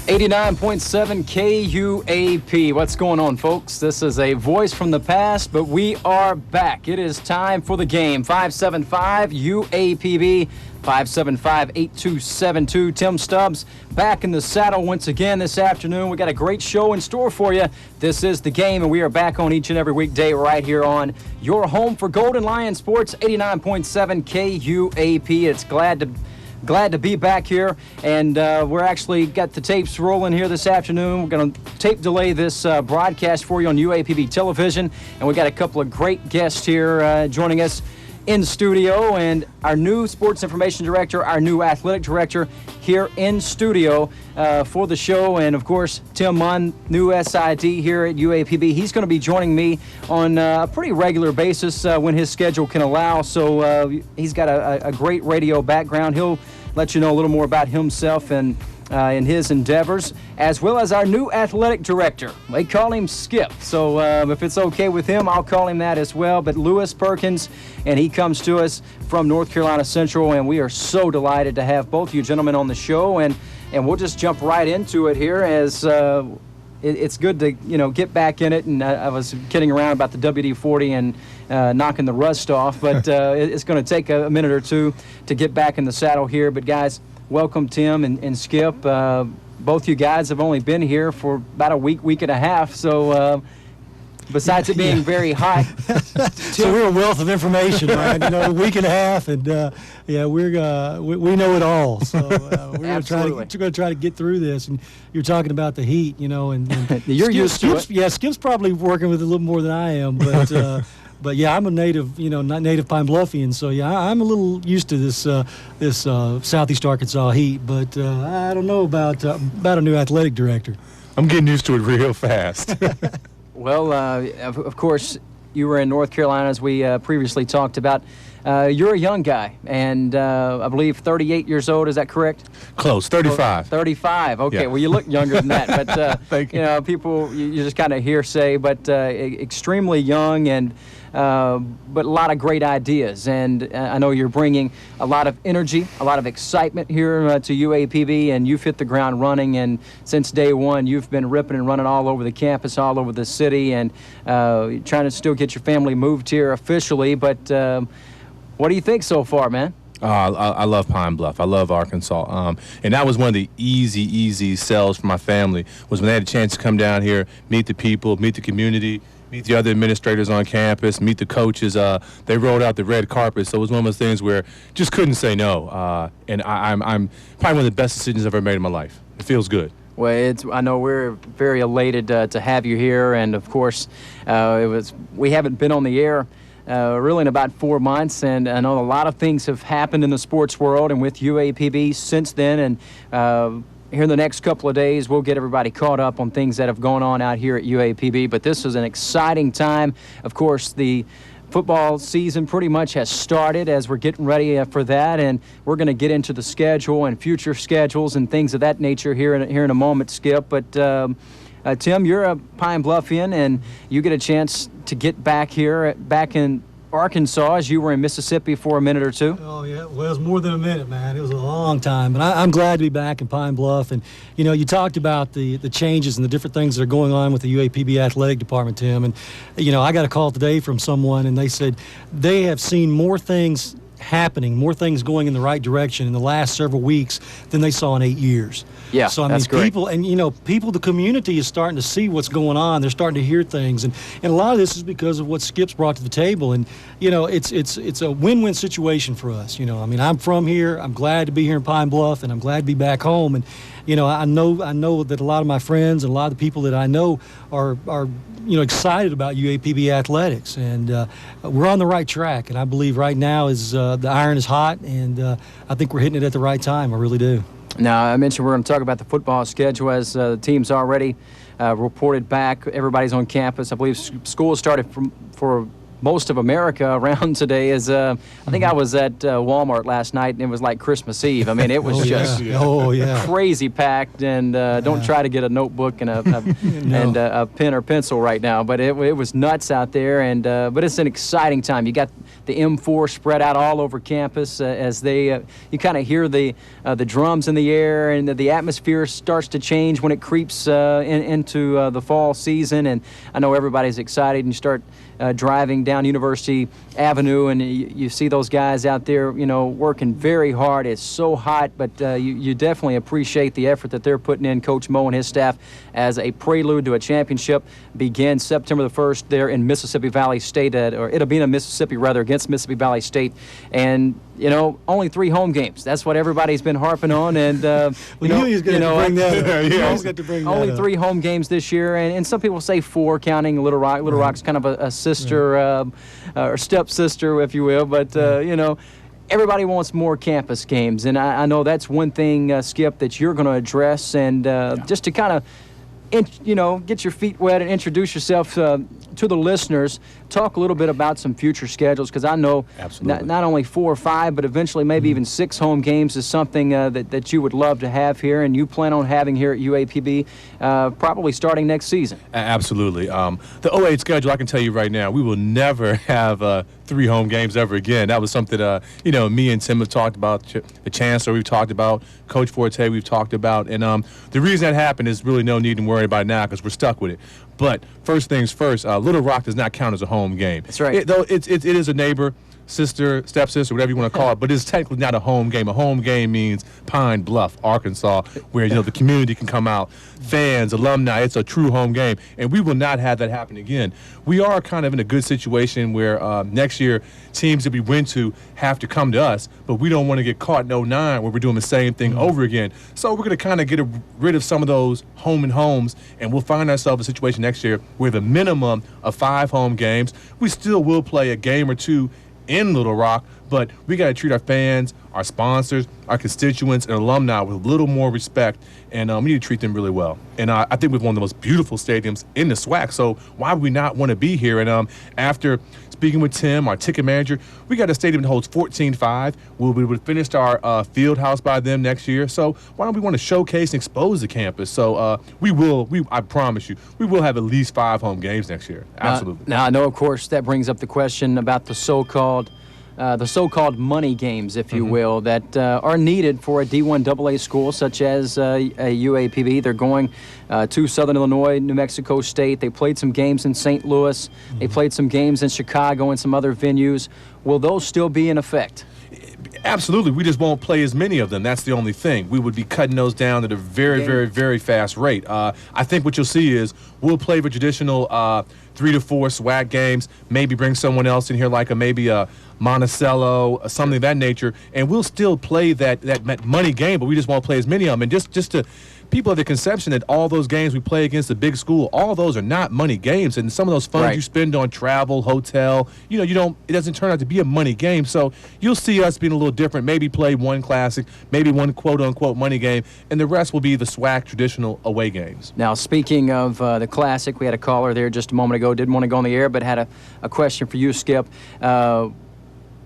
89.7 KUAP. What's going on, folks? This is a voice from the past, but we are back. It is time for the game. 575 UAPB, 575-8272. Tim Stubbs back in the saddle once again this afternoon. We got a great show in store for you. This is the game, and we are back on each and every weekday right here on your home for Golden Lion Sports, 89.7 KUAP. It's glad to be back here, and we're actually got the tapes rolling here this afternoon. We're going to tape delay this broadcast for you on UAPB television, and we got a couple of great guests here joining us in studio, and our new sports information director, our new athletic director here in studio for the show, and of course Tim Munn, new SID here at UAPB. He's going to be joining me on a pretty regular basis when his schedule can allow, so he's got a great radio background. He'll let you know a little more about himself and his endeavors, as well as our new athletic director. They call him Skip, so if it's okay with him, I'll call him that as well. But Lewis Perkins, and he comes to us from North Carolina Central, and we are so delighted to have both you gentlemen on the show, and we'll just jump right into it here as it's good to get back in it. And I was kidding around about the WD-40 and knocking the rust off, but it's going to take a minute or two to get back in the saddle here. But guys, welcome Tim and Skip. Both you guys have only been here for about a week and a half, so besides it being very hot. So we're a wealth of information, right? A week and a half, and we know it all. So we're going to try to get through this. And you're talking about the heat, and you're used to it. Yeah, Skip's probably working with it a little more than I am, but. But yeah, I'm a native, not native Pine Bluffian, so yeah, I'm a little used to this Southeast Arkansas heat. But I don't know about a new athletic director. I'm getting used to it real fast. Well, of course, you were in North Carolina, as we previously talked about. You're a young guy, and I believe 38 years old. Is that correct? Close, 35. 35. Okay, yeah. Well, you look younger than that, but Thank you. People, you just kind of hearsay, but extremely young, and but a lot of great ideas. And I know you're bringing a lot of energy, a lot of excitement here to UAPB, and you've hit the ground running. And since day one, you've been ripping and running all over the campus, all over the city, and trying to still get your family moved here officially. But what do you think so far, man? I love Pine Bluff. I love Arkansas. And that was one of the easy sells for my family, was when they had a chance to come down here, meet the people, meet the community, meet the other administrators on campus, meet the coaches. They rolled out the red carpet, so it was one of those things where just couldn't say no. And I'm probably one of the best decisions I've ever made in my life. It feels good. Well, I know we're very elated to have you here, and of course, we haven't been on the air really in about 4 months, and I know a lot of things have happened in the sports world and with UAPB since then, and here in the next couple of days, we'll get everybody caught up on things that have gone on out here at UAPB, but this is an exciting time. Of course, the football season pretty much has started as we're getting ready for that, and we're going to get into the schedule and future schedules and things of that nature here in a moment, Skip. But Tim, you're a Pine Bluffian, and you get a chance to get back in Arkansas, as you were in Mississippi for a minute or two. Oh, yeah. Well, it was more than a minute, man. It was a long time. But I'm glad to be back in Pine Bluff. And, you talked about the changes and the different things that are going on with the UAPB athletic department, Tim. And, I got a call today from someone, and they said they have seen more things happening, more things going in the right direction in the last several weeks than they saw in 8 years. Yeah, so I that's mean, great. people, the community is starting to see what's going on. They're starting to hear things, and a lot of this is because of what Skip's brought to the table. And it's a win-win situation for us. I mean, I'm from here. I'm glad to be here in Pine Bluff, and I'm glad to be back home. And I know that a lot of my friends and a lot of the people that I know are excited about UAPB athletics, and we're on the right track. And I believe right now is the iron is hot, and I think we're hitting it at the right time. I really do. Now, I mentioned we're going to talk about the football schedule as the team's already reported back. Everybody's on campus. I believe school started for most of America around today. I think I was at Walmart last night, and it was like Christmas Eve. I mean, it was crazy packed, and don't try to get a notebook and and a pen or pencil right now, but it was nuts out there, and but it's an exciting time. You got M4 spread out all over campus as they you kind of hear the drums in the air, and the atmosphere starts to change when it creeps into the fall season. And I know everybody's excited, and you start driving down University Avenue, and you see those guys out there, working very hard. It's so hot, but you definitely appreciate the effort that they're putting in. Coach Mo and his staff, as a prelude to a championship, begins September the 1st there in Mississippi Valley State, or it'll be in Mississippi rather, against Mississippi Valley State. And only 3 home games. That's what everybody's been harping on. And He's going to bring that up. He's got to bring that only up. 3 home games this year, and some people say 4, counting Little Rock. Little Rock's kind of a sister or stepsister, if you will. But everybody wants more campus games, and I know that's one thing, Skip, that you're going to address, and just to kind of get your feet wet and introduce yourself to the listeners. Talk a little bit about some future schedules, because I know not only 4 or 5, but eventually maybe even 6 home games is something that you would love to have here, and you plan on having here at UAPB probably starting next season. Absolutely. The 08 schedule, I can tell you right now, we will never have 3 home games ever again. That was something, me and Tim have talked about, the Chancellor we've talked about, Coach Forte we've talked about, and the reason that happened is really no need to worry about it now, because we're stuck with it. But first things first, Little Rock does not count as a home game. That's right. It is a neighbor, sister, stepsister, whatever you want to call it, but it's technically not a home game. A home game means Pine Bluff, Arkansas, where the community can come out, fans, alumni. It's a true home game, and we will not have that happen again. We are kind of in a good situation where next year teams that we went to have to come to us, but we don't want to get caught in 09 where we're doing the same thing over again. So we're going to kind of get rid of some of those home and homes, and we'll find ourselves in a situation next year with a minimum of 5 home games. We still will play a game or 2 in Little Rock, but we got to treat our fans, our sponsors, our constituents, and alumni with a little more respect, and we need to treat them really well. And I think we have one of the most beautiful stadiums in the SWAC, so why would we not want to be here? And after speaking with Tim, our ticket manager, we got a stadium that holds 14,500. We would have finished our field house by then next year, so why don't we want to showcase and expose the campus? So I promise you, we will have at least 5 home games next year. Absolutely. Now I know, of course, that brings up the question about the so-called money games, if you will, that are needed for a D1 AA school such as a UAPB. They're going to Southern Illinois, New Mexico State. They played some games in St. Louis. They played some games in Chicago and some other venues. Will those still be in effect? Absolutely. We just won't play as many of them. That's the only thing. We would be cutting those down at a very, very, very fast rate. I think what you'll see is we'll play the traditional 3 to 4 SWAC games, maybe bring someone else in here like maybe a Monticello, something of that nature, and we'll still play that money game, but we just won't play as many of them. And just to people have the conception that all those games we play against the big school, all those are not money games, and some of those funds you spend on travel, hotel, it doesn't turn out to be a money game. So you'll see us being a little different, maybe play one classic, maybe one quote-unquote money game, and the rest will be the SWAC traditional away games. Now, speaking of the classic, we had a caller there just a moment ago, didn't want to go on the air, but had a question for you, Skip.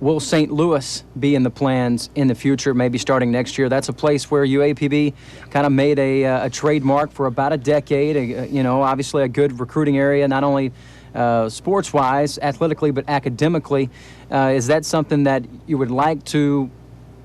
Will St. Louis be in the plans in the future, maybe starting next year? That's a place where UAPB kind of made a trademark for about a decade. Obviously a good recruiting area, not only sports-wise, athletically, but academically. Is that something that you would like to,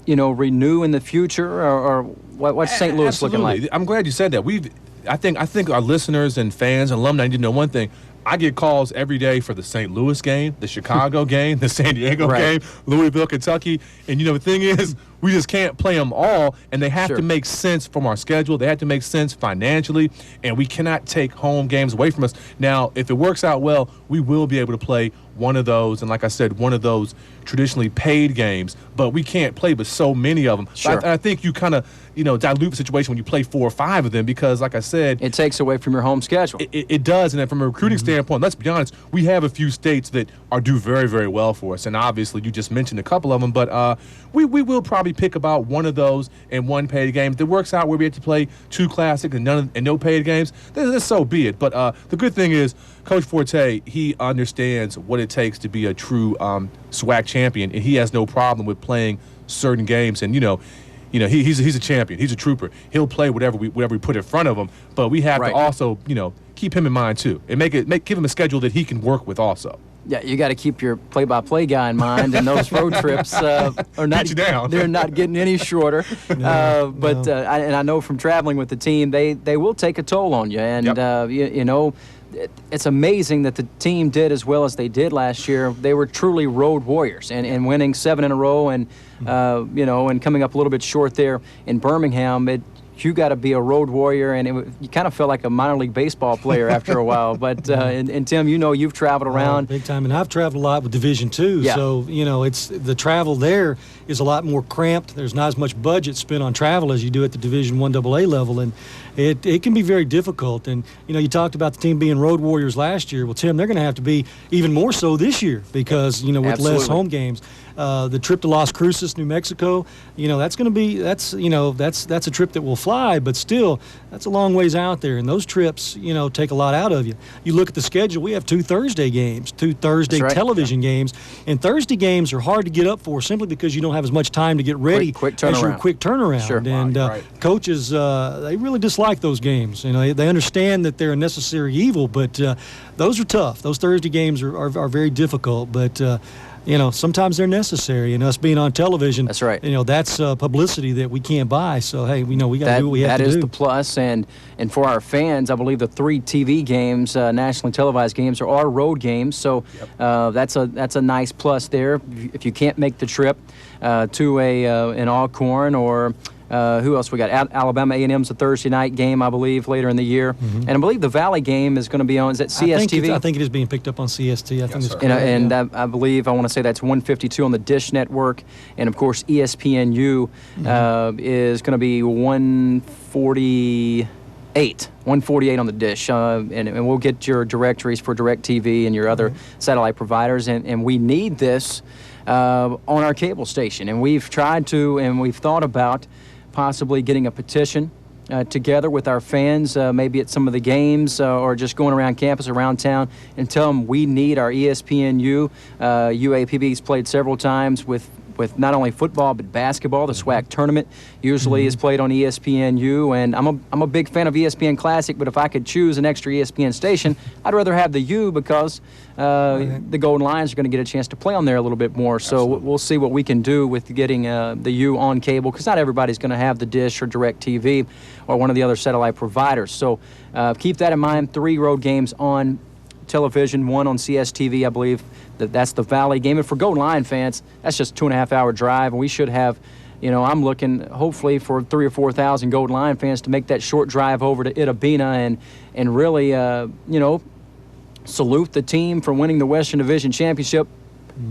renew in the future, or what's St. Louis looking like? I'm glad you said that. I think our listeners and fans and alumni need to know one thing. I get calls every day for the St. Louis game, the Chicago game, the San Diego game, Louisville, Kentucky. And, the thing is, we just can't play them all, and they have to make sense from our schedule. They have to make sense financially, and we cannot take home games away from us. Now, if it works out well, we will be able to play one of those, and like I said, one of those traditionally paid games, but we can't play but so many of them. Sure. I think you kind of, dilute the situation when you play 4 or 5 of them, because like I said, it takes away from your home schedule. It does, and then from a recruiting standpoint, let's be honest, we have a few states that do very, very well for us, and obviously you just mentioned a couple of them, but we will probably pick about one of those and one paid game. If it works out where we have to play 2 classic and no paid games, then so be it. But the good thing is, Coach Forte, he understands what it takes to be a true SWAC champion, and he has no problem with playing certain games. And he's a champion. He's a trooper. He'll play whatever we put in front of him. But we have to also keep him in mind too, and give him a schedule that he can work with also. Yeah, you got to keep your play-by-play guy in mind, and those road trips are not. You down. They're not getting any shorter. But I know from traveling with the team, they will take a toll on you, and Yep. you know. It's amazing that the team did as well as they did last year. They were truly road warriors, and winning 7 in a row, and and coming up a little bit short there in Birmingham. You got to be a road warrior, and you kind of feel like a minor league baseball player after a while. But and Tim, you've traveled around big time, and I've traveled a lot with Division II. Yeah. So it's the travel there is a lot more cramped. There's not as much budget spent on travel as you do at the Division I AA level, and it can be very difficult. And you talked about the team being road warriors last year. Well, Tim, they're going to have to be even more so this year because with Absolutely. less home games. The trip to Las Cruces, New Mexico, that's going to be that's a trip that will fly, but still that's a long ways out there, and those trips take a lot out of you. You look at the schedule; we have 2 Thursday games, 2 Thursday That's right. television games, and Thursday games are hard to get up for simply because you don't have as much time to get ready. Quick as your turnaround. quick turnaround. Sure. And Right. coaches they really dislike those games. They understand that they're a necessary evil, but those are tough. Those Thursday games are very difficult, but. Sometimes they're necessary, and us being on television. That's right. That's publicity that we can't buy. So hey, we got to do what we have to do. That is the plus, and for our fans, I believe the 3 TV games, nationally televised games, are all road games. So that's a nice plus there. If you can't make the trip to an Alcorn or who else we got? Alabama A&M's a Thursday night game, I believe, later in the year. Mm-hmm. And I believe the Valley game is going to be on, is that CSTV? I think it is being picked up on CST. I think it's correct. And I believe, I want to say that's 152 on the Dish Network. And, of course, ESPNU is going to be 148 on the Dish. And we'll get your directories for DirecTV and your other satellite providers. And we need this on our cable station. And we've tried to, and we've thought about possibly getting a petition together with our fans, maybe at some of the games or just going around campus, around town, and tell them we need our ESPNU. UAPB's played several times with not only football but basketball. The SWAC tournament usually is played on ESPNU, and I'm a big fan of ESPN Classic, but if I could choose an extra ESPN station, I'd rather have the U because the Golden Lions are going to get a chance to play on there a little bit more. So we'll see what we can do with getting the U on cable, because not everybody's going to have the Dish or DirecTV or one of the other satellite providers. So keep that in mind. 3 road games on television, 1 on CSTV, I believe. That's the Valley game. And for Golden Lion fans, that's just a 2.5-hour drive, and we should have, I'm looking hopefully for 3,000 or 4,000 Golden Lion fans to make that short drive over to Itta Bena and really, salute the team for winning the Western Division Championship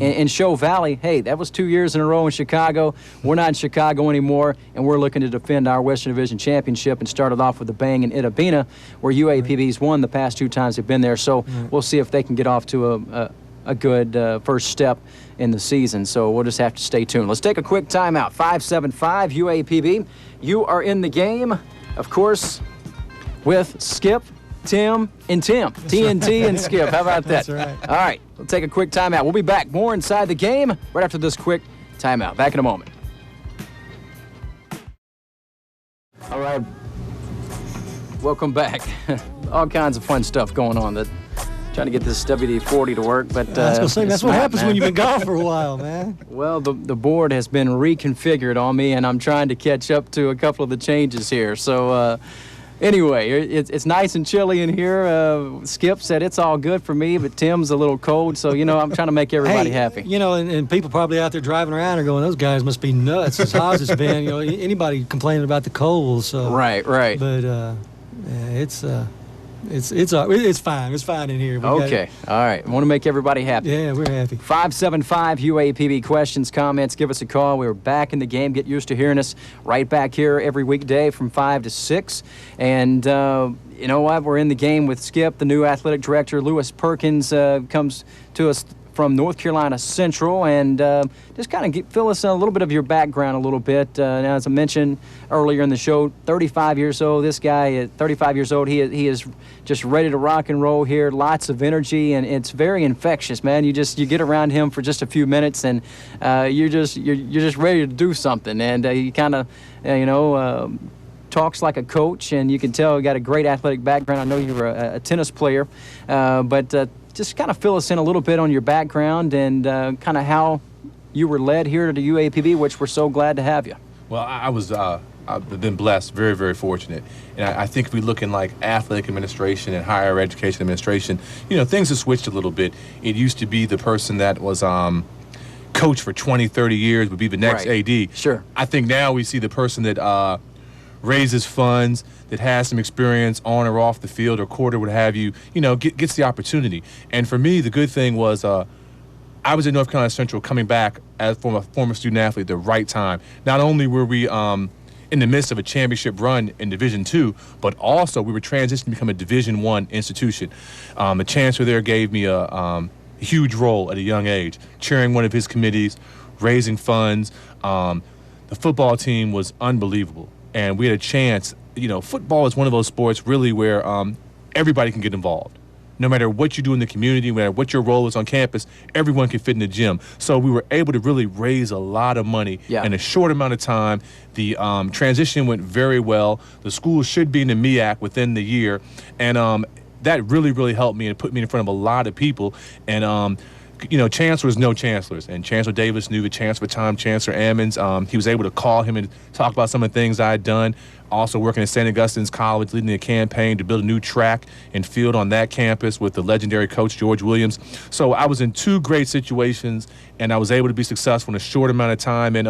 and show Valley, hey, that was 2 years in a row in Chicago. We're not in Chicago anymore, and we're looking to defend our Western Division Championship, and started off with a bang in Itta Bena, where UAPB's won the past 2 times they've been there. So we'll see if they can get off to a good first step in the season. So we'll just have to stay tuned. Let's take a quick timeout. 575 UAPB. You are in the game, of course, with Skip, Tim, and Tim. TNT and Skip. How about that? That's right. All right. We'll take a quick timeout. We'll be back more inside the game right after this quick timeout. Back in a moment. All right. Welcome back. All kinds of fun stuff going on. Trying to get this WD-40 to work, but I was gonna say, that's what not, happens man. when you've been gone for a while, man. Well, the board has been reconfigured on me, and I'm trying to catch up to a couple of the changes here. So anyway, it's nice and chilly in here. Skip said it's all good for me, but Tim's a little cold, so, I'm trying to make everybody happy. And people probably out there driving around are going, those guys must be nuts. As hot as it's been, anybody complaining about the cold. So Right. But it's fine. It's fine in here. Okay. All right. I want to make everybody happy. Yeah, we're happy. 575 UAPB, questions, comments, give us a call. We're back in the game. Get used to hearing us right back here every weekday from 5 to 6. And you know what? We're in the game with Skip, the new athletic director. Lewis Perkins comes to us from North Carolina Central, and just kind of fill us a little bit of your background a little bit. Now, as I mentioned earlier in the show, 35 years old. This guy at 35 years old, he is just ready to rock and roll here. Lots of energy, and it's very infectious, man. You get around him for just a few minutes, and you're just ready to do something, and you kind of talks like a coach, and you can tell you got a great athletic background. I know you were a tennis player, but just kind of fill us in a little bit on your background and kind of how you were led here to the UAPB, which we're so glad to have you. Well, I've been blessed, very, very fortunate. And I think if we look in like athletic administration and higher education administration, things have switched a little bit. It used to be the person that was coach for 20, 30 years would be the next AD. Sure. I think now we see the person that raises funds, that has some experience on or off the field or court or what have you, gets the opportunity. And for me, the good thing was I was at North Carolina Central coming back as from a former student athlete at the right time. Not only were we in the midst of a championship run in Division II, but also we were transitioning to become a Division I institution. The chancellor there gave me a huge role at a young age, chairing one of his committees, raising funds. The football team was unbelievable, and we had a chance. Football is one of those sports really where everybody can get involved. No matter what you do in the community, no matter what your role is on campus, everyone can fit in the gym. So we were able to really raise a lot of money in a short amount of time. The transition went very well. The school should be in the MEAC within the year. And that really, really helped me and put me in front of a lot of people. And, chancellors know chancellors. And Chancellor Davis knew the chancellor at the time, Chancellor Ammons. He was able to call him and talk about some of the things I had done. Also working at St. Augustine's College, leading a campaign to build a new track and field on that campus with the legendary coach George Williams. So I was in two great situations, and I was able to be successful in a short amount of time. And,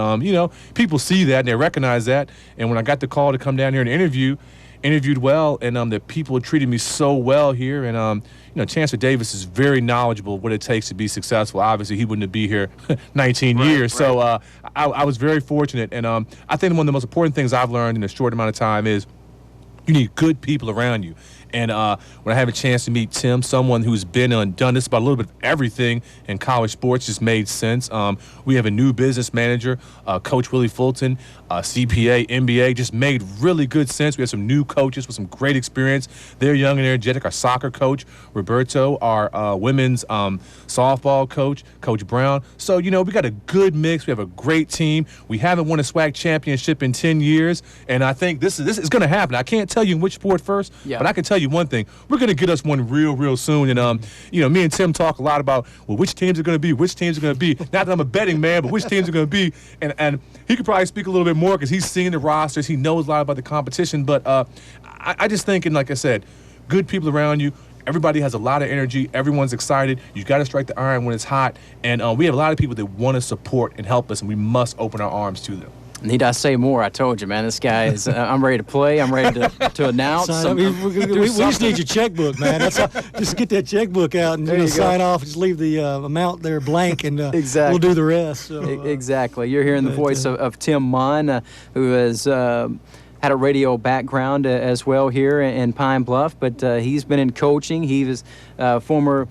people see that and they recognize that. And when I got the call to come down here and interviewed well, and the people treated me so well here. And, Chancellor Davis is very knowledgeable of what it takes to be successful. Obviously, he wouldn't be here 19 years. Right. So I was very fortunate. And I think one of the most important things I've learned in a short amount of time is you need good people around you. And when I have a chance to meet Tim, someone who's been and done this about a little bit of everything in college sports, just made sense. We have a new business manager, Coach Willie Fulton, CPA, MBA, just made really good sense. We have some new coaches with some great experience. They're young and energetic. Our soccer coach, Roberto, our women's softball coach, Coach Brown. So, we got a good mix. We have a great team. We haven't won a SWAC championship in 10 years. And I think this is going to happen. I can't tell you in which sport first, but I can tell you one thing. We're going to get us one real soon. And, me and Tim talk a lot about, which teams are going to be, Not that I'm a betting man, but which teams are going to be. And he could probably speak a little bit more because he's seen the rosters. He knows a lot about the competition. But I just think, and like I said, good people around you. Everybody has a lot of energy. Everyone's excited. You got to strike the iron when it's hot. And we have a lot of people that want to support and help us, and we must open our arms to them. Need I say more? I told you, man. This guy is. I'm ready to play. I'm ready to announce. We just need your checkbook, man. Just get that checkbook out and sign off. Just leave the amount there blank, and exactly. We'll do the rest. So, exactly. You're hearing the voice of Tim Mon, who has had a radio background as well here in Pine Bluff, but he's been in coaching. He was former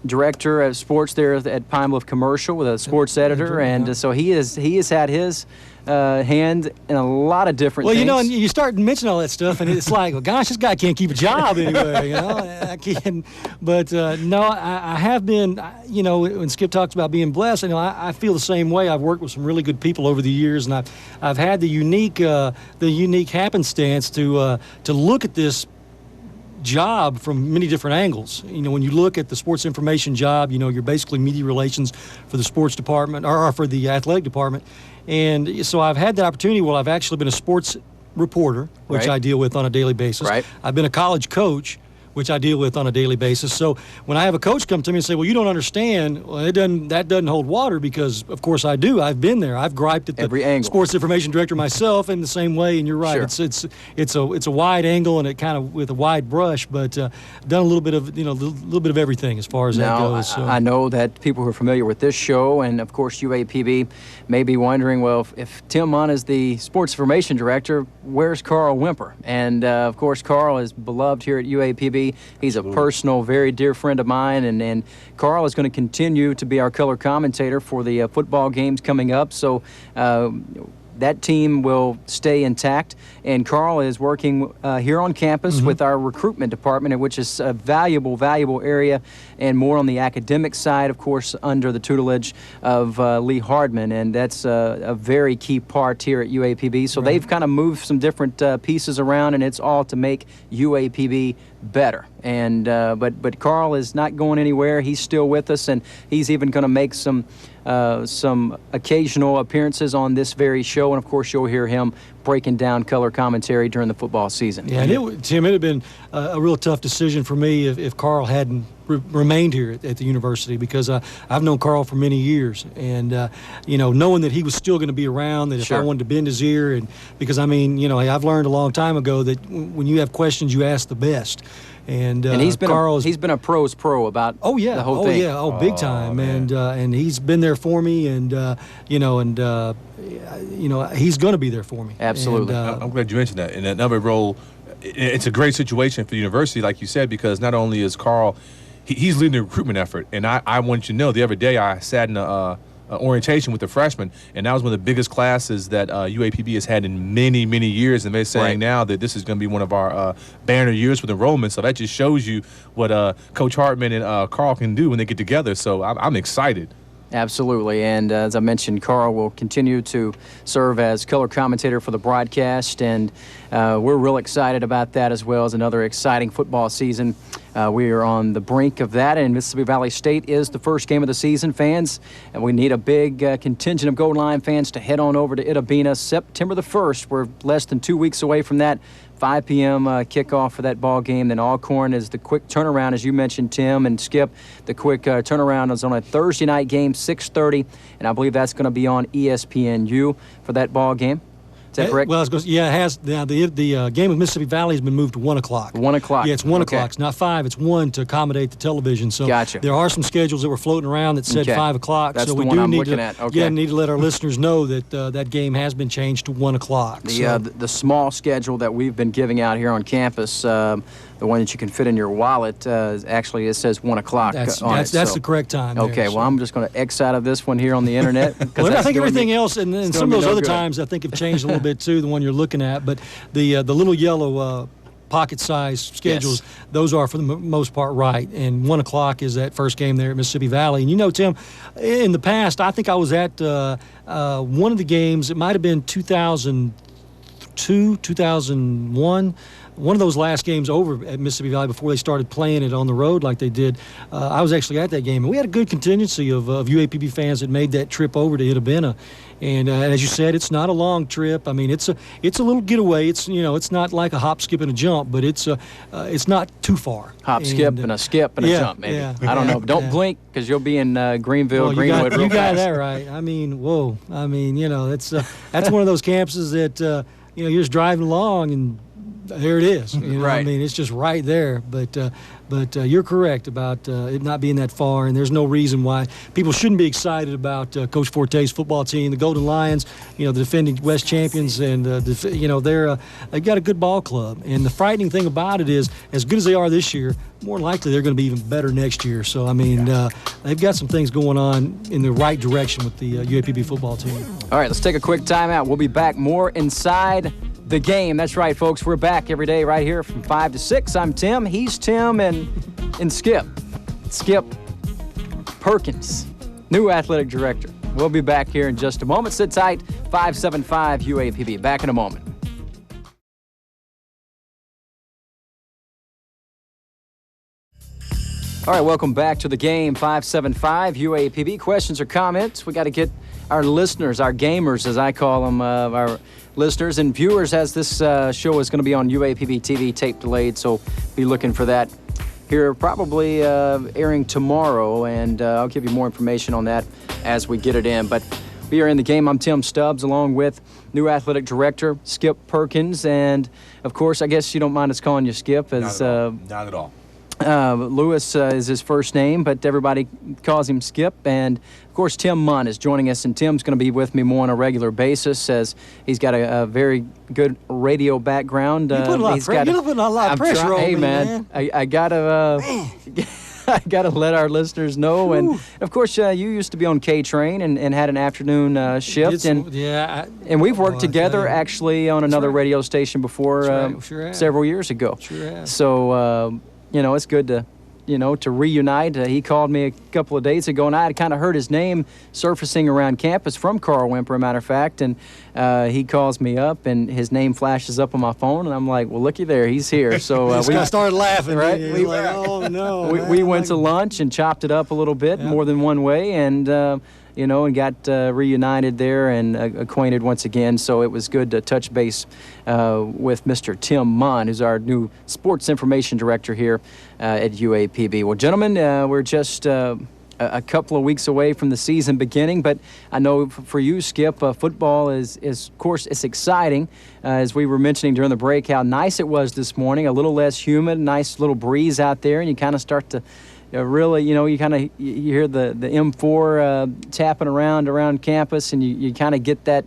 director of sports there at Pine Bluff Commercial with a sports editor, and so he has had his hand in a lot of different things. And you start mentioning all that stuff, and it's like, well, gosh, this guy can't keep a job anyway, I can't. But no, I have been, when Skip talks about being blessed, I feel the same way. I've worked with some really good people over the years, and I've had the unique happenstance to look at this job from many different angles. When you look at the sports information job, you're basically media relations for the sports department or for the athletic department. And so I've had the opportunity. Well, I've actually been a sports reporter, which I deal with on a daily basis. Right. I've been a college coach, which I deal with on a daily basis. So when I have a coach come to me and say, well, you don't understand, well, that doesn't hold water, because, of course, I do. I've been there. I've griped at the sports information director myself in the same way, and you're right. Sure. It's a wide angle, and it kind of with a wide brush, but done a little bit of little bit of everything as far as that goes. So. I know that people who are familiar with this show and, of course, UAPB may be wondering, well, if Tim Mon is the sports information director, where's Carl Wimper? And, of course, Carl is beloved here at UAPB. He's a personal, very dear friend of mine, and Carl is going to continue to be our color commentator for the football games coming up. So that team will stay intact. And Carl is working here on campus with our recruitment department, which is a valuable area, and more on the academic side, of course, under the tutelage of Lee Hardman, and that's a very key part here at UAPB. So they've kind of moved some different pieces around, and it's all to make UAPB better. And but Carl is not going anywhere. He's still with us, and he's even going to make some occasional appearances on this very show. And of course, you'll hear him breaking down color commentary during the football season. Yeah, and Tim, it had been a real tough decision for me if Carl hadn't remained here at the university, because I've known Carl for many years, and knowing that he was still going to be around, that if I wanted to bend his ear, and because I've learned a long time ago that when you have questions, you ask the best. And he's been a pro's pro about the whole thing. Big time. And he's been there for me, and he's going to be there for me. Absolutely. And, I'm glad you mentioned that. In another role, it's a great situation for the university, like you said, because not only is Carl, he's leading the recruitment effort. And I want you to know, the other day I sat in a orientation with the freshmen, and that was one of the biggest classes that UAPB has had in many, many years, and they're saying now that this is going to be one of our banner years with enrollment. So that just shows you what Coach Hartman and Carl can do when they get together. So I'm excited. Absolutely, and as I mentioned, Carl will continue to serve as color commentator for the broadcast, and we're real excited about that, as well as another exciting football season. We are on the brink of that, and Mississippi Valley State is the first game of the season, fans, and we need a big contingent of Golden Lion fans to head on over to Itta Bena September the 1st. We're less than 2 weeks away from that. 5 p.m. Kickoff for that ball game. Then Alcorn is the quick turnaround, as you mentioned, Tim and Skip. The quick turnaround is on a Thursday night game, 6:30, and I believe that's going to be on ESPNU for that ball game. Is that correct? Well, it has. Now, the game of Mississippi Valley has been moved to 1 o'clock. 1 o'clock. Yeah, it's 1 o'clock. It's not 5. It's 1 to accommodate the television. So gotcha. There are some schedules that were floating around that said 5 o'clock. That's so the we one do I'm need looking to, at. Okay. Yeah, need to let our listeners know that that game has been changed to 1 o'clock. The small schedule that we've been giving out here on campus, the one that you can fit in your wallet, actually it says 1 o'clock on it. That's the correct time. Okay, well, I'm just going to X out of this one here on the internet. Well, I think everything else, and some of those other times I think have changed a little bit too, the one you're looking at. But the little yellow pocket-sized schedules, those are for the most part right. And 1 o'clock is that first game there at Mississippi Valley. And Tim, in the past, I think I was at one of the games. It might have been 2002, 2001. One of those last games over at Mississippi Valley before they started playing it on the road like they did. I was actually at that game, and we had a good contingency of UAPB fans that made that trip over to Itta Bena. And as you said, it's not a long trip. I mean, it's a little getaway. It's not like a hop, skip, and a jump, but it's not too far. Hop, skip, and a skip and a jump, maybe. Yeah, I don't know. Don't blink, because you'll be in Greenville, Greenwood. You got that right. I mean, whoa. I mean, that's one of those campuses that you're just driving along and there it is. Right. I mean, it's just right there. But you're correct about it not being that far, and there's no reason why people shouldn't be excited about Coach Forte's football team, the Golden Lions. The defending West champions, and they've got a good ball club. And the frightening thing about it is, as good as they are this year, more likely they're going to be even better next year. So I mean, they've got some things going on in the right direction with the UAPB football team. All right, let's take a quick timeout. We'll be back more inside the game. That's right, folks. We're back every day right here from 5 to 6. I'm Tim. He's Tim, and Skip Perkins, new athletic director. We'll be back here in just a moment. Sit tight. 575 UAPB. Back in a moment. All right, welcome back to the game. 575 UAPB. Questions or comments? We got to get our listeners, our gamers, as I call them, our listeners and viewers, as this show is going to be on UAPB TV, tape delayed, so be looking for that here, probably airing tomorrow, and I'll give you more information on that as we get it in. But we are in the game. I'm Tim Stubbs, along with new athletic director Skip Perkins, and of course, I guess you don't mind us calling you Skip, as Not at all. Lewis is his first name, but everybody calls him Skip. And, of course, Tim Munn is joining us, and Tim's going to be with me more on a regular basis, as he's got a very good radio background. You're putting a lot of pressure on me, man. I got to I got to let our listeners know. And, of course, you used to be on K-Train and had an afternoon shift. And we've worked together, actually, on another radio station before several years ago. Sure have. So, it's good to reunite. He called me a couple of days ago, and I had kind of heard his name surfacing around campus from Carl Wimper, a matter of fact. And he calls me up, and his name flashes up on my phone, and I'm like, well, looky there, he's here. So we started laughing, right? We like, oh no. We went to lunch and chopped it up a little bit, more than one way, and and got reunited there and acquainted once again. So it was good to touch base with Mr. Tim Munn, who's our new sports information director here at UAPB. Well, gentlemen, we're just a couple of weeks away from the season beginning, but I know for you, Skip, football is of course, it's exciting. As we were mentioning during the break, how nice it was this morning, a little less humid, nice little breeze out there, and you kind of start to really, you hear the M4 tapping around campus, and you kind of get that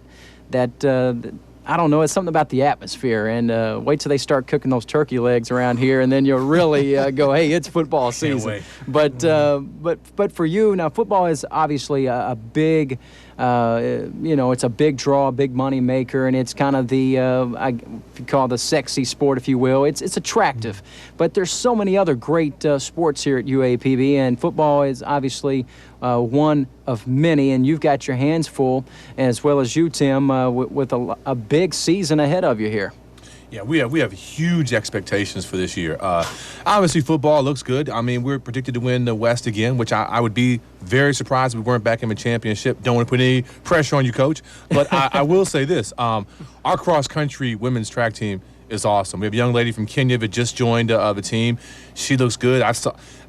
I don't know, it's something about the atmosphere. And wait till they start cooking those turkey legs around here, and then you'll really go, hey, it's football season. But for you, now football is obviously a big, it's a big draw, a big money maker, and it's kind of the, if you call it the sexy sport, if you will. It's attractive. But there's so many other great sports here at UAPB, and football is obviously one of many, and you've got your hands full, as well as you, Tim, with a big season ahead of you here. Yeah, we have huge expectations for this year. Obviously, football looks good. I mean, we're predicted to win the West again, which I would be very surprised if we weren't back in the championship. Don't want to put any pressure on you, Coach. But I will say this. Our cross-country women's track team is awesome. We have a young lady from Kenya that just joined the team. She looks good.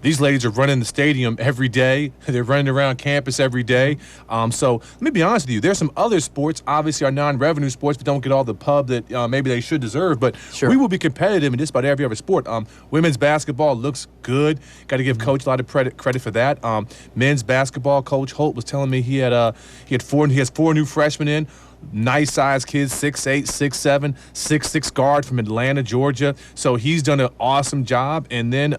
These ladies are running the stadium every day. They're running around campus every day. So let me be honest with you. There's some other sports, obviously our non-revenue sports, but don't get all the pub that maybe they should deserve. But we will be competitive in just about every other sport. Women's basketball looks good. Got to give Coach a lot of credit for that. Men's basketball, Coach Holt was telling me he has 4 new freshmen in. Nice-sized kids, 6'8", 6'7", 6'6" guard from Atlanta, Georgia. So he's done an awesome job. And then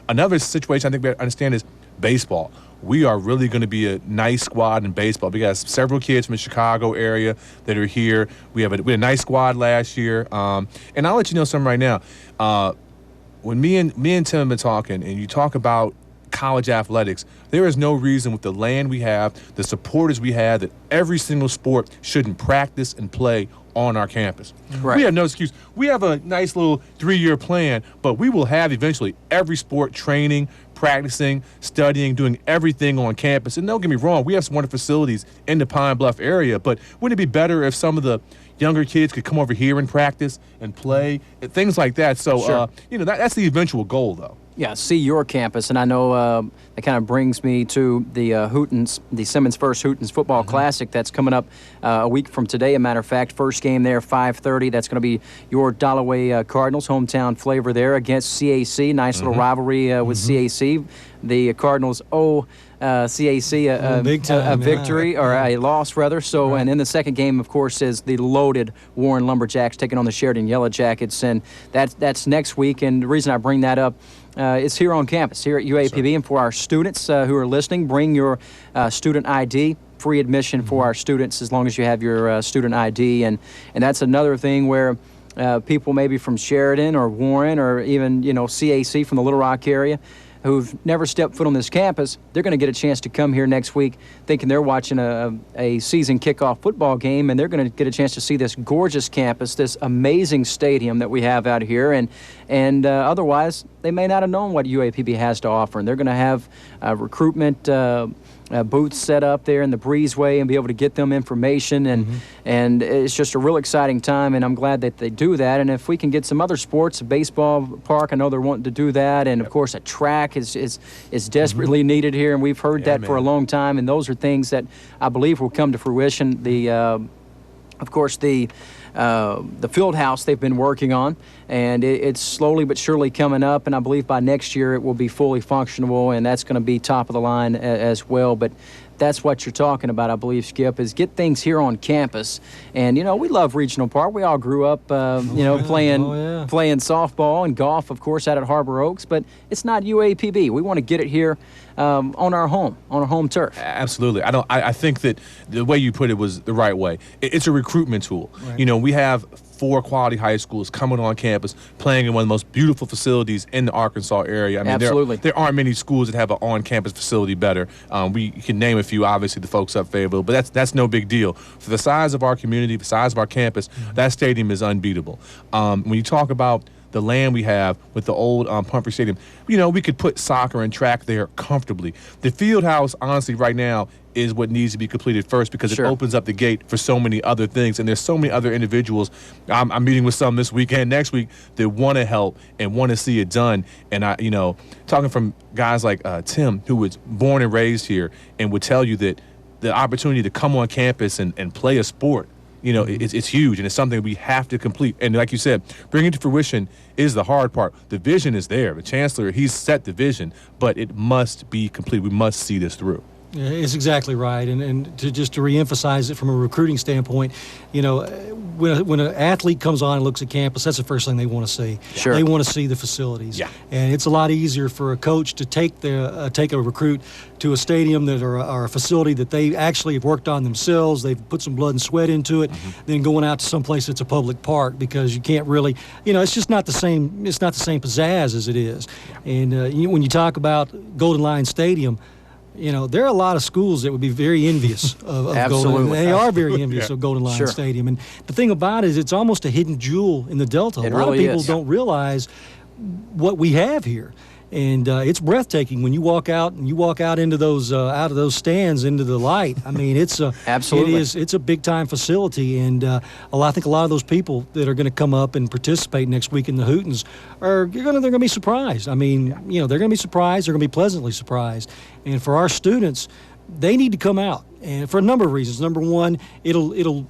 another situation I think we understand is baseball. We are really going to be a nice squad in baseball. We got several kids from the Chicago area that are here. We had a nice squad last year. And I'll let you know something right now. When me and Tim have been talking, and you talk about college athletics, there is no reason with the land we have, the supporters we have, that every single sport shouldn't practice and play on our campus. Right. We have no excuse. We have a nice little 3-year plan, but we will have eventually every sport training, practicing, studying, doing everything on campus. And don't get me wrong, we have some wonderful facilities in the Pine Bluff area, but wouldn't it be better if some of the younger kids could come over here and practice and play, and things like that? So, that's the eventual goal, though. Yeah, see your campus, and I know that kind of brings me to the Simmons First Hootens Football Classic that's coming up a week from today. A matter of fact, first game there, 5:30. That's going to be your Dalloway Cardinals, hometown flavor there against CAC. Nice little rivalry with CAC. The Cardinals CAC a victory, or a loss rather. So, and in the second game, of course, is the loaded Warren Lumberjacks taking on the Sheridan Yellow Jackets, and that's next week. And the reason I bring that up, it's here on campus, here at UAPB, and for our students who are listening, bring your student ID. Free admission for our students as long as you have your student ID, and that's another thing where people maybe from Sheridan or Warren or even CAC from the Little Rock area who've never stepped foot on this campus, they're going to get a chance to come here next week thinking they're watching a season kickoff football game, and they're going to get a chance to see this gorgeous campus, this amazing stadium that we have out here, and otherwise they may not have known what UAPB has to offer, and they're going to have recruitment booths set up there in the breezeway and be able to get them information, and it's just a real exciting time, and I'm glad that they do that. And if we can get some other sports, a baseball park, I know they're wanting to do that, and of course a track is desperately needed here, and we've heard that for a long time, and those are things that I believe will come to fruition. Of course, the field house they've been working on, and it's slowly but surely coming up, and I believe by next year it will be fully functional, and that's going to be top of the line as well. But that's what you're talking about, I believe, Skip, is get things here on campus. And, we love Regional Park. We all grew up, playing softball and golf, of course, out at Harbor Oaks. But it's not UAPB. We want to get it here on our home turf. Absolutely. I think that the way you put it was the right way. It's a recruitment tool. Right. We have 4 quality high schools coming on campus, playing in one of the most beautiful facilities in the Arkansas area. I mean, absolutely. There aren't many schools that have an on-campus facility better. We can name a few, obviously, the folks up Fayetteville, but that's no big deal. For the size of our community, the size of our campus, that stadium is unbeatable. When you talk about the land we have with the old Pumphrey Stadium, we could put soccer and track there comfortably. The field house, honestly, right now is what needs to be completed first because it opens up the gate for so many other things. And there's so many other individuals. I'm meeting with some this weekend, next week, that want to help and want to see it done. And talking from guys like Tim, who was born and raised here, and would tell you that the opportunity to come on campus and play a sport, it's huge, and it's something we have to complete. And like you said, bringing it to fruition is the hard part. The vision is there. The chancellor, he's set the vision, but it must be complete. We must see this through. Yeah, it's exactly right. And to reemphasize it from a recruiting standpoint, when an athlete comes on and looks at campus, that's the first thing they want to see. Sure. They want to see the facilities. Yeah. And it's a lot easier for a coach to take a recruit to a stadium that are a facility that they actually have worked on themselves. They've put some blood and sweat into it, than going out to someplace that's a public park, because you can't really, it's just not the same. It's not the same pizzazz as it is. And when you talk about Golden Lion Stadium, there are a lot of schools that would be very envious of Golden. They are very envious of Golden Lion Stadium. And the thing about it is it's almost a hidden jewel in the Delta. A lot of people don't realize what we have here. And it's breathtaking when you walk out into those out of those stands into the light. I mean, it's absolutely. It's a big time facility, and I think a lot of those people that are going to come up and participate next week in the Hootens they're going to be surprised. I mean, they're going to be surprised. They're going to be pleasantly surprised. And for our students, they need to come out, and for a number of reasons. Number one, it'll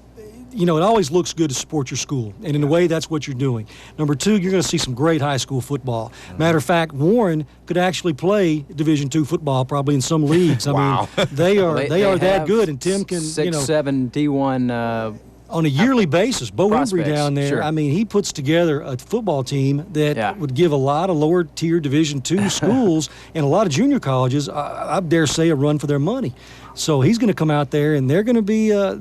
it always looks good to support your school, and in a way, that's what you're doing. Number two, you're going to see some great high school football. Matter of fact, Warren could actually play Division II football probably in some leagues. I mean, they are that good, and Tim can 6-7 D1 on a yearly basis. Bo Embry down there, sure. I mean, he puts together a football team that would give a lot of lower-tier Division II schools and a lot of junior colleges, I dare say, a run for their money. So he's going to come out there, and they're going to be a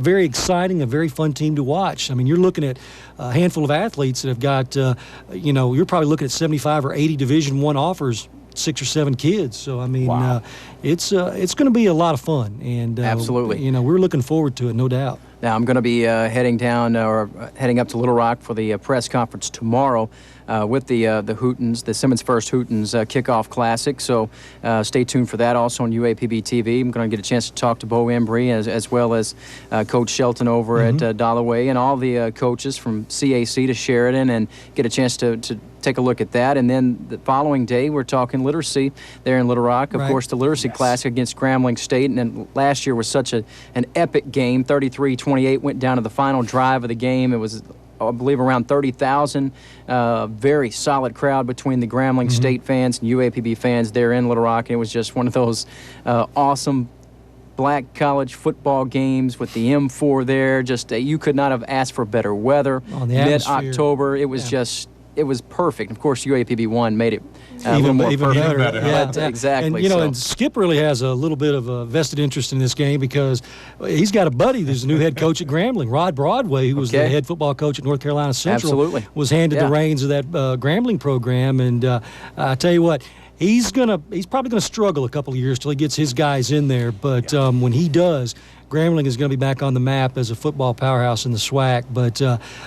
very exciting, a very fun team to watch. I mean, you're looking at a handful of athletes that have got, you're probably looking at 75 or 80 Division I offers, 6 or 7 kids. So I mean, it's going to be a lot of fun, and absolutely, we're looking forward to it, no doubt. Now I'm going to be heading up to Little Rock for the press conference tomorrow with the Hootens, the Simmons First Hootens Kickoff Classic. So stay tuned for that. Also on UAPB TV, I'm going to get a chance to talk to Bo Embry as well as Coach Shelton over at Dollaway, and all the coaches from CAC to Sheridan, and get a chance to take a look at that. And then the following day, we're talking literacy there in Little Rock. Of course, the Literacy Classic against Grambling State. And then last year was such an epic game. 33-28 went down to the final drive of the game. It was, I believe, around 30,000. Very solid crowd between the Grambling State fans and UAPB fans there in Little Rock. And it was just one of those awesome black college football games with the M4 there. Just you could not have asked for better weather. Mid-October, it was just... It was perfect. Of course, UAPB 1 made it a little more perfect. Better. Yeah, exactly. And, and Skip really has a little bit of a vested interest in this game, because he's got a buddy who's the new head coach at Grambling, Rod Broadway, who was the head football coach at North Carolina Central. Absolutely. Was handed the reins of that Grambling program. And I tell you what, he's probably going to struggle a couple of years till he gets his guys in there. But when he does, Grambling is going to be back on the map as a football powerhouse in the SWAC, but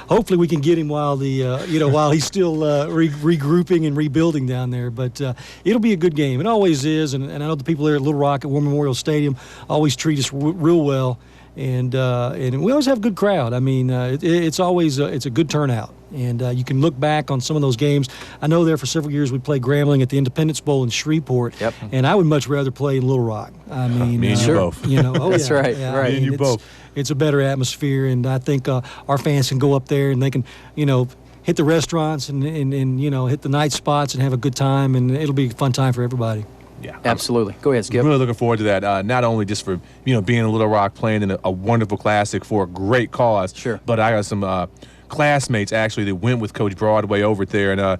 hopefully we can get him while while he's still regrouping and rebuilding down there. But it'll be a good game. It always is, and I know the people there at Little Rock at War Memorial Stadium always treat us real well, and we always have a good crowd. I mean, it's always it's a good turnout. And you can look back on some of those games. I know there for several years we played Grambling at the Independence Bowl in Shreveport. Yep. And I would much rather play in Little Rock. I mean, me and you both. That's right. Yeah, right. Me and you both. It's a better atmosphere, and I think our fans can go up there and they can, hit the restaurants and hit the night spots and have a good time, and it'll be a fun time for everybody. Yeah, Absolutely. Go ahead, Skip. I'm really looking forward to that. Not only just for being in Little Rock, playing in a wonderful classic for a great cause. Sure. But I got some classmates actually that went with Coach Broadway over there, and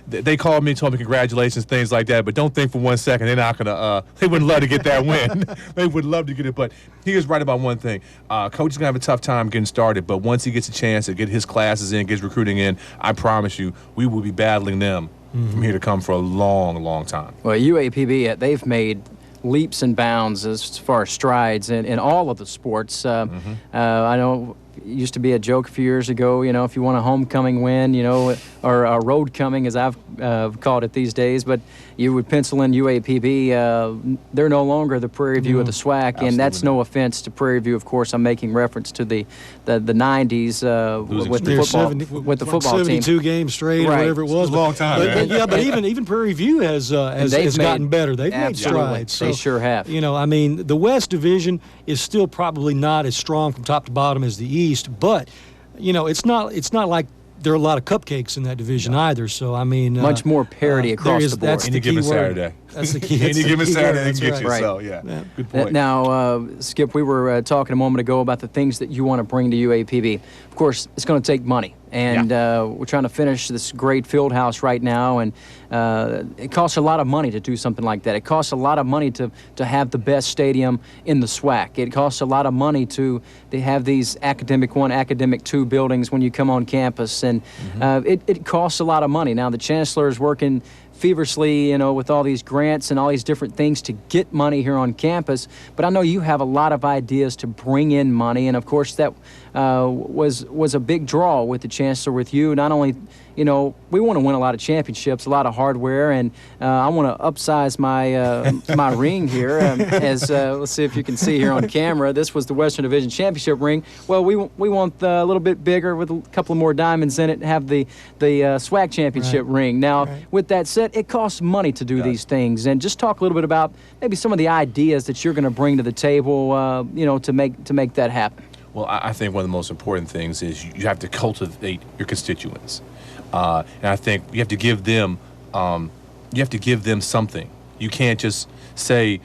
they called me, told me congratulations, things like that. But don't think for 1 second they're not gonna. They would love to get that win. They would love to get it. But he was right about one thing. Coach is gonna have a tough time getting started. But once he gets a chance to get his classes in, gets recruiting in, I promise you, we will be battling them from here to come for a long, long time. Well, UAPB, they've made leaps and bounds as far as strides in all of the sports. I know it used to be a joke a few years ago, if you want a homecoming win, or a road coming, as I've called it these days, but you would pencil in UAPB. They're no longer the Prairie View of the SWAC, Absolutely and that's not. no offense to Prairie View. Of course, I'm making reference to the 90s with the football with the football team. 72 games straight, or Right. whatever it was. It's a long time, But, man. but even Prairie View has they've gotten made- better. They've made Absolutely. strides. They So, sure have. the West Division is still probably not as strong from top to bottom as the East, but it's not like there are a lot of cupcakes in that division either. So Much more parity across the board. That's Any the key given word. Saturday. That's the key. Any that's the given key Saturday, word. they That's get right. you. Right. So yeah, good point. Now, Skip, we were talking a moment ago about the things that you want to bring to UAPB. Of course, it's going to take money, and we're trying to finish this great field house right now, and it costs a lot of money to do something like that. It costs a lot of money to have the best stadium in the SWAC. It costs a lot of money to have these Academic 1, Academic 2 buildings when you come on campus, and it costs a lot of money. Now, the chancellor is working feverishly, with all these grants and all these different things to get money here on campus. But I know you have a lot of ideas to bring in money, and of course that was a big draw with the chancellor, with you. Not only, we want to win a lot of championships, a lot of hardware, and I want to upsize my my ring here. As let's see if you can see here on camera. This was the Western Division Championship ring. Well, we want a little bit bigger with a couple more diamonds in it, and have the SWAC Championship ring. Now, with that said, it costs money to do these things, and just talk a little bit about maybe some of the ideas that you're going to bring to the table, to make that happen. Well, I think one of the most important things is you have to cultivate your constituents, and I think you have to give them something. You can't just say,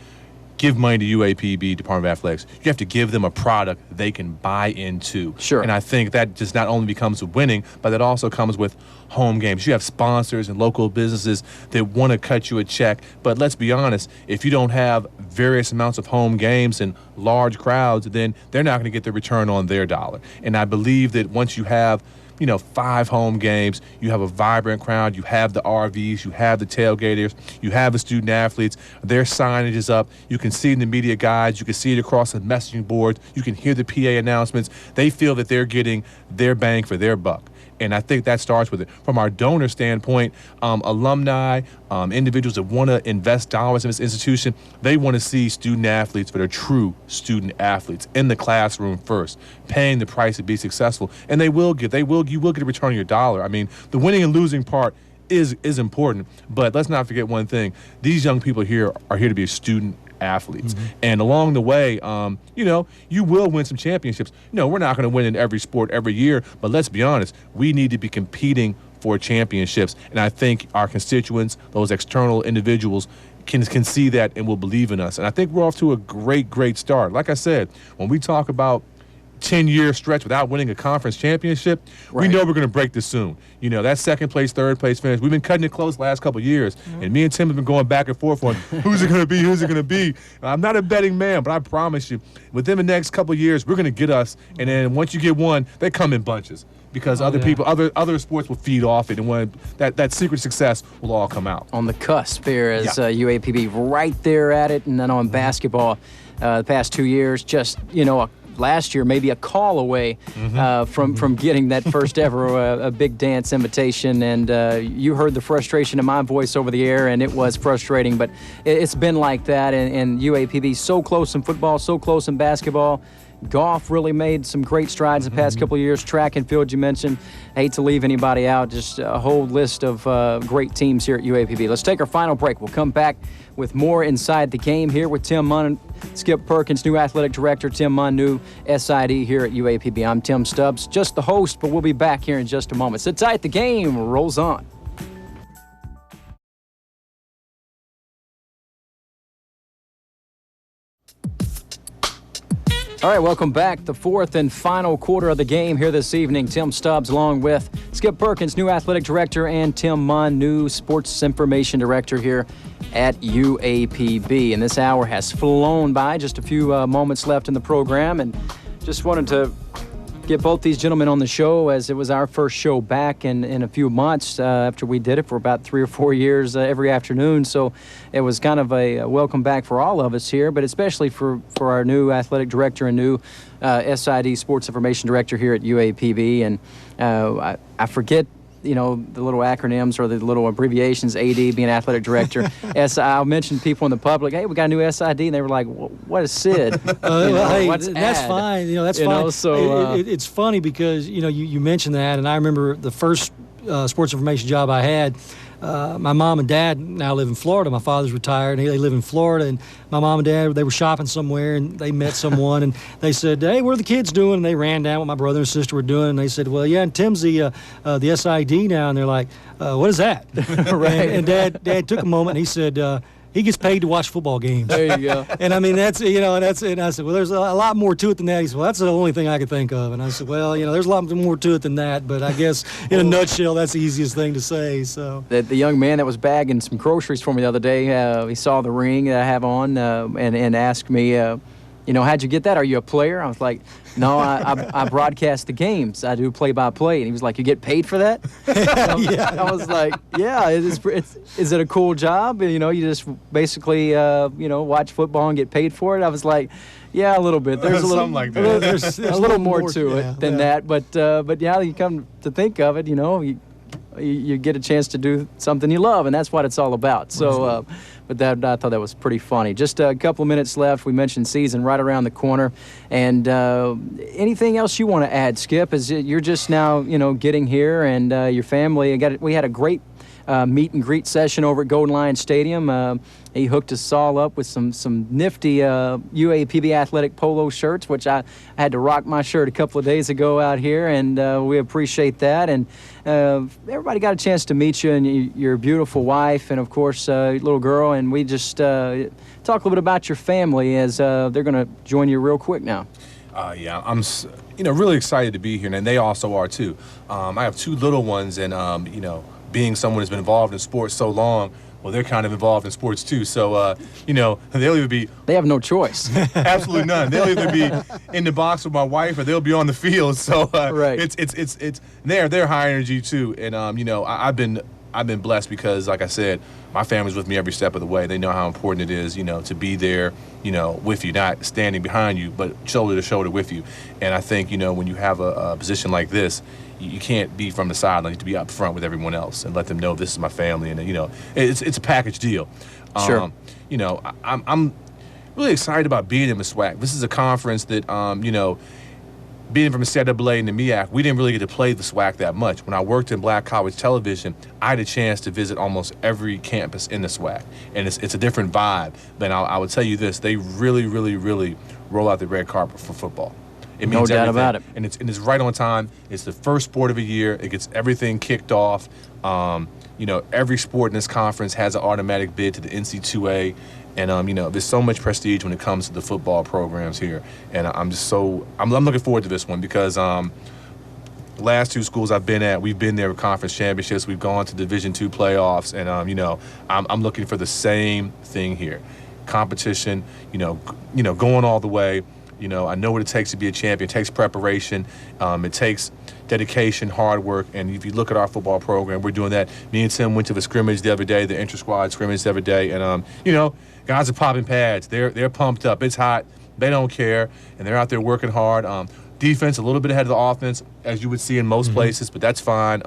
give money to UAPB, Department of Athletics. You have to give them a product they can buy into. Sure. And I think that just not only becomes winning, but that also comes with home games. You have sponsors and local businesses that want to cut you a check. But let's be honest, if you don't have various amounts of home games and large crowds, then they're not going to get the return on their dollar. And I believe that once you have 5 home games, you have a vibrant crowd, you have the RVs, you have the tailgaters, you have the student athletes, their signage is up, you can see in the media guides, you can see it across the messaging boards, you can hear the PA announcements. They feel that they're getting their bang for their buck. And I think that starts with it. From our donor standpoint, alumni, individuals that want to invest dollars in this institution, they want to see student athletes that are true student athletes in the classroom first, paying the price to be successful. And you will get a return on your dollar. I mean, the winning and losing part is important, but let's not forget one thing. These young people here are here to be student athletes. And along the way, you will win some championships. We're not going to win in every sport every year, but let's be honest, we need to be competing for championships. And I think our constituents, those external individuals, can see that and will believe in us. And I think we're off to a great start. Like I said, when we talk about 10-year stretch without winning a conference championship, we know we're going to break this soon. That second place, third place finish, we've been cutting it close the last couple of years, and me and Tim have been going back and forth on who's it going to be. I'm not a betting man, but I promise you, within the next couple of years, we're going to get us, and then once you get one, they come in bunches. Because other sports will feed off it, and when that secret success will all come out. On the cusp here as UAPB, right there at it, and then on basketball, the past 2 years, just last year maybe a call away from getting that first ever a big dance invitation, and you heard the frustration in my voice over the air, and it was frustrating, but it's been like that, and UAPB so close in football, so close in basketball. Golf really made some great strides the past couple of years. Track and field, you mentioned. Hate to leave anybody out. Just a whole list of great teams here at UAPB. Let's take our final break. We'll come back with more Inside the Game here with Tim Munn, Skip Perkins, new athletic director, Tim Munn, new SID here at UAPB. I'm Tim Stubbs, just the host, but we'll be back here in just a moment. Sit tight, the game rolls on. All right, welcome back. The fourth and final quarter of the game here this evening. Tim Stubbs along with Skip Perkins, new athletic director, and Tim Munn, new sports information director here at UAPB. And this hour has flown by, just a few moments left in the program, and just wanted to get both these gentlemen on the show, as it was our first show back in a few months after we did it for about 3 or 4 years every afternoon. So it was kind of a welcome back for all of us here, but especially for our new athletic director and new SID sports information director here at UAPB. And I forget, the little acronyms or the little abbreviations, AD being athletic director. I'll mention people in the public, hey, we got a new SID, and they were like, what is SID? Hey, what's that's AD? fine. That's fine. So it's funny because, you mentioned that, and I remember the first sports information job I had. My mom and dad now live in Florida. My father's retired, and they live in Florida. And my mom and dad, they were shopping somewhere, and they met someone, and they said, "Hey, what are the kids doing?" And they ran down what my brother and sister were doing, and they said, "Well, yeah, and Tim's the SID now." And they're like, "What is that?" Right. And Dad took a moment, and he said, he gets paid to watch football games. There you go. And I mean, and I said, well, there's a lot more to it than that. He said, well, that's the only thing I could think of. And I said, well, there's a lot more to it than that, but I guess in a nutshell, that's the easiest thing to say. So the young man that was bagging some groceries for me the other day, he saw the ring that I have on and asked me, how'd you get that? Are you a player? I was like, no, I broadcast the games. I do play-by-play. And he was like, you get paid for that? I was like, yeah. Is it a cool job? You just basically, watch football and get paid for it? I was like, yeah, a little bit. There's a little, something like that. There's a little more to it than that. But yeah, you come to think of it, you get a chance to do something you love, and that's what it's all about. So, but I thought that was pretty funny. Just a couple of minutes left. We mentioned season right around the corner, and anything else you want to add, Skip? As you're just now, getting here, and your family. We had a great meet and greet session over at Golden Lion Stadium. He hooked us all up with some nifty UAPB athletic polo shirts, which I had to rock my shirt a couple of days ago out here, and we appreciate that. And everybody got a chance to meet you and your beautiful wife, and of course, little girl. And we just talk a little bit about your family as they're going to join you real quick now. Yeah, I'm really excited to be here, and they also are too. I have 2 little ones, and being someone who's been involved in sports so long, well, they're kind of involved in sports too. So, they'll either be... They have no choice. Absolutely none. They'll either be in the box with my wife or they'll be on the field. So, right. It's they're high energy too. And, I've been blessed because, like I said, my family's with me every step of the way. They know how important it is, to be there, with you, not standing behind you, but shoulder to shoulder with you. And I think, when you have a position like this, you can't be from the sideline. You have to be up front with everyone else and let them know this is my family. And, it's a package deal. Sure. I'm really excited about being in the SWAC. This is a conference that, being from the CIAA and the MEAC, we didn't really get to play the SWAC that much. When I worked in Black College Television, I had a chance to visit almost every campus in the SWAC. And it's a different vibe. But I would tell you this, they really, really, really roll out the red carpet for football. It means no doubt everything. about it. And it's right on time. It's the first sport of the year. It gets everything kicked off. Every sport in this conference has an automatic bid to the NC2A. And, there's so much prestige when it comes to the football programs here. And I'm looking forward to this one because the last 2 schools I've been at, we've been there with conference championships. We've gone to Division II playoffs. And, I'm looking for the same thing here. Competition, going all the way. I know what it takes to be a champion. It takes preparation. It takes dedication, hard work. And if you look at our football program, we're doing that. Me and Tim went to the scrimmage the other day, the inter-squad scrimmage the other day. And, guys are popping pads. They're pumped up. It's hot. They don't care. And they're out there working hard. Defense, a little bit ahead of the offense, as you would see in most places, but that's fine.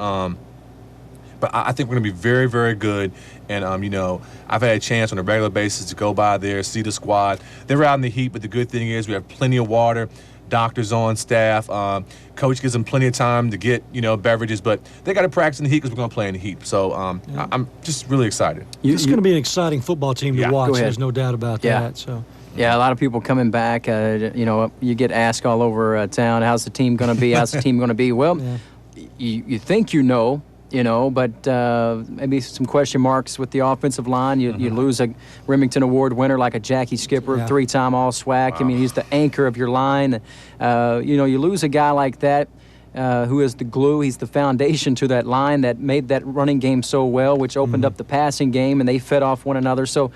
But I think we're going to be very, very good. And, I've had a chance on a regular basis to go by there, see the squad. They're out in the heat, but the good thing is we have plenty of water, doctors on staff. Coach gives them plenty of time to get, beverages. But they got to practice in the heat because we're going to play in the heat. So I'm just really excited. It's going to be an exciting football team to watch. There's no doubt about that. So. Yeah, a lot of people coming back. You get asked all over town, how's the team going to be? How's the team going to be? Well, you think but maybe some question marks with the offensive line. You lose a Remington Award winner like a Jackie Skipper, 3-time All-SWAC. Wow. I mean, he's the anchor of your line. You lose a guy like that who is the glue. He's the foundation to that line that made that running game so well, which opened up the passing game, and they fed off one another. So,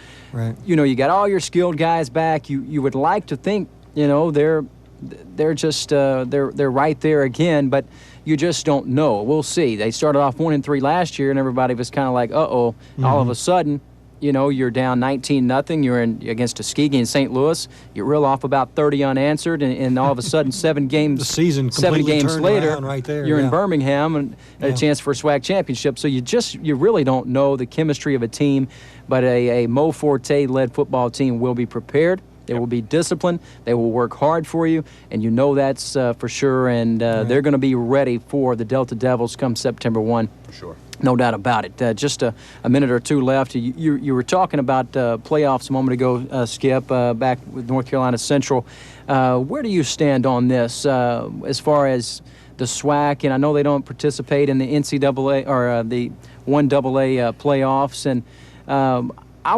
you got all your skilled guys back. You would like to think, they're just they're right there again, but you just don't know. We'll see. They started off 1-3 last year, and everybody was kind of like, uh-oh. All of a sudden, you're down 19-0. You're against Tuskegee in St. Louis. You reel off about 30 unanswered, and all of a sudden, 7 games. The season 7 games later, right there, you're in Birmingham and a chance for a SWAC championship. So you really don't know the chemistry of a team, but a Mo Forte-led football team will be prepared. They will be disciplined. They will work hard for you, and that's for sure. And they're going to be ready for the Delta Devils come September 1. For sure. No doubt about it. Just a minute or two left. You were talking about playoffs a moment ago, Skip, back with North Carolina Central. Where do you stand on this as far as the SWAC? And I know they don't participate in the NCAA or the 1AA playoffs, and I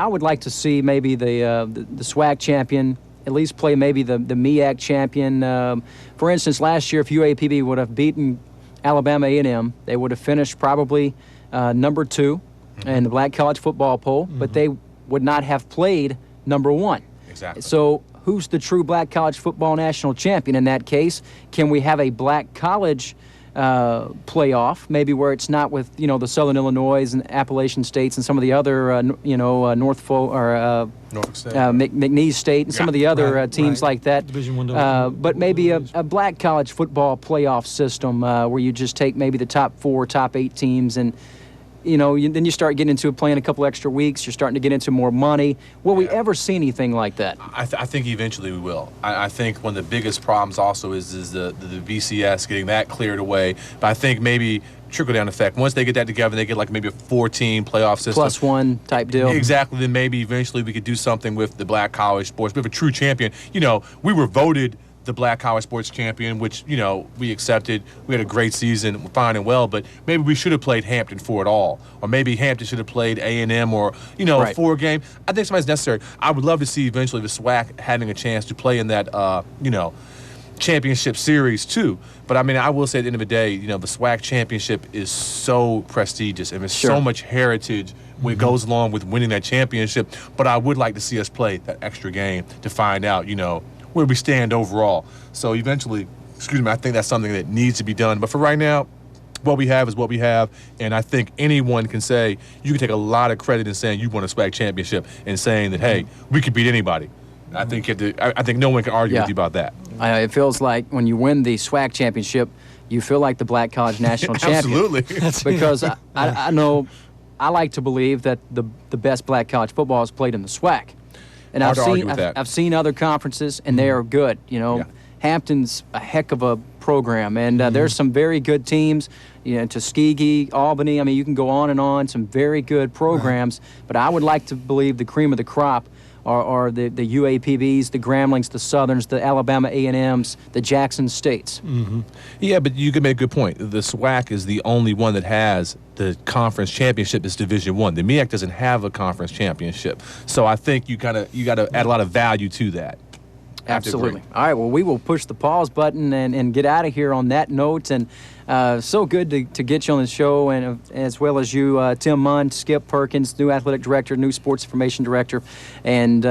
would like to see maybe the SWAC champion at least play maybe the MEAC champion. For instance, last year, if UAPB would have beaten Alabama A&M, they would have finished probably number 2 in the Black College Football poll, but they would not have played number 1. Exactly. So who's the true Black College Football national champion in that case? Can we have a Black College playoff, maybe where it's not with the Southern Illinois and Appalachian states and some of the other Norfolk or State, McNeese State and some of the other teams like that. Division I. But maybe a Black College football playoff system where you just take maybe the top 4, top 8 teams and. Then you start getting into playing a couple extra weeks. You're starting to get into more money. Will we ever see anything like that? I think eventually we will. I think one of the biggest problems also is the VCS, getting that cleared away. But I think maybe trickle-down effect. Once they get that together, they get like maybe a 14 playoff system. +1 type deal. Exactly. Then maybe eventually we could do something with the Black College sports. We have a true champion. We were voted the Black College Sports Champion, which, we accepted. We had a great season, fine and well, but maybe we should have played Hampton for it all. Or maybe Hampton should have played A&M or, a 4-game. I think somebody's necessary. I would love to see eventually the SWAC having a chance to play in that, championship series too. But, I will say at the end of the day, the SWAC championship is so prestigious and there's so much heritage when it goes along with winning that championship. But I would like to see us play that extra game to find out, where we stand overall. So eventually, I think that's something that needs to be done. But for right now, what we have is what we have. And I think anyone can say, you can take a lot of credit in saying you won a SWAC championship and saying that, hey, we could beat anybody. I think no one can argue with you about that. It feels like when you win the SWAC championship, you feel like the Black College national champion. Absolutely. Because I know, I like to believe that the best Black College football is played in the SWAC. And I've seen other conferences, and they are good. Hampton's a heck of a program, and there's some very good teams. Tuskegee, Albany. You can go on and on. Some very good programs. But I would like to believe the cream of the crop are the UAPBs, the Gramblings, the Southerns, the Alabama A&Ms, the Jackson States. Yeah, but you could make a good point. The SWAC is the only one that has the conference championship is Division I. The MEAC doesn't have a conference championship. So I think you gotta add a lot of value to that. Absolutely. All right, well, we will push the pause button and get out of here on that note. And so good to get you on the show, and as well as you, Tim Munn, Skip Perkins, new athletic director, new sports information director. And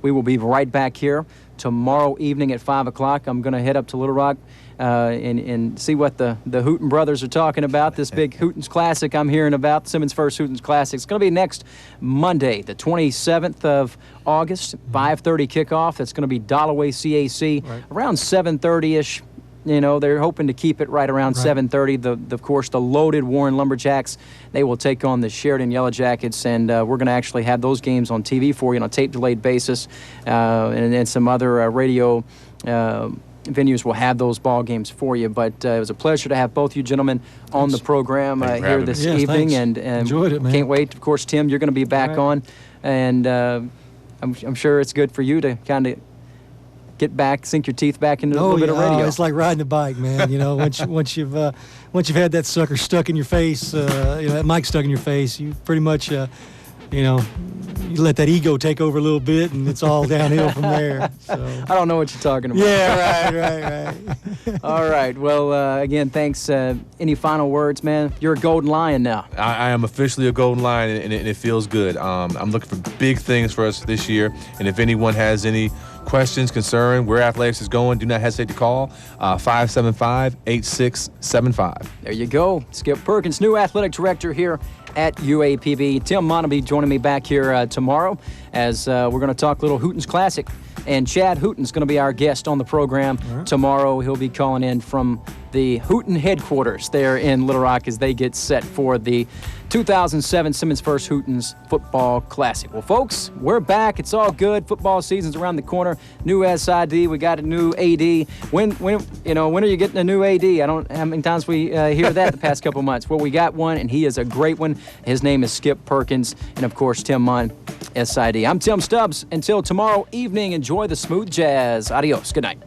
we will be right back here tomorrow evening at 5 o'clock. I'm going to head up to Little Rock and see what the Hooten brothers are talking about, this big Hootens Classic I'm hearing about, Simmons First Hootens Classic. It's going to be next Monday, the 27th of August, 5:30 kickoff. It's going to be Dollaway CAC, around 7:30-ish. They're hoping to keep it right around 7:30. Of course, the loaded Warren Lumberjacks, they will take on the Sheridan Yellow Jackets, and we're going to actually have those games on TV for you on a tape-delayed basis, and some other radio venues will have those ball games for you. But it was a pleasure to have both you gentlemen on the program here this evening. Thanks. And enjoyed it, man. Can't wait. Of course, Tim, you're going to be back on, and I'm sure it's good for you to kind of get back, sink your teeth back into a little bit of radio. It's like riding a bike, man. You know, once you've had that sucker stuck in your face, that mic stuck in your face, you pretty much, you let that ego take over a little bit, and it's all downhill from there. So. I don't know what you're talking about. Yeah, right. All right. Well, again, thanks. Any final words, man? You're a Golden Lion now. I am officially a Golden Lion, and it feels good. I'm looking for big things for us this year, and if anyone has any questions, concern, where athletics is going, do not hesitate to call 575-8675. There you go. Skip Perkins, new athletic director here at UAPB. Tim Mott will be joining me back here tomorrow as we're going to talk a little Hooten's Classic. And Chad Hooten's going to be our guest on the program tomorrow. He'll be calling in from the Hooten headquarters there in Little Rock as they get set for the 2007 Simmons First Hooten's Football Classic. Well, folks, we're back. It's all good. Football season's around the corner. New SID. We got a new AD. When are you getting a new AD? I don't know how many times we hear that the past couple months. Well, we got one, and he is a great one. His name is Skip Perkins, and of course, Tim Munn, SID. I'm Tim Stubbs. Until tomorrow evening, enjoy the smooth jazz. Adios. Good night.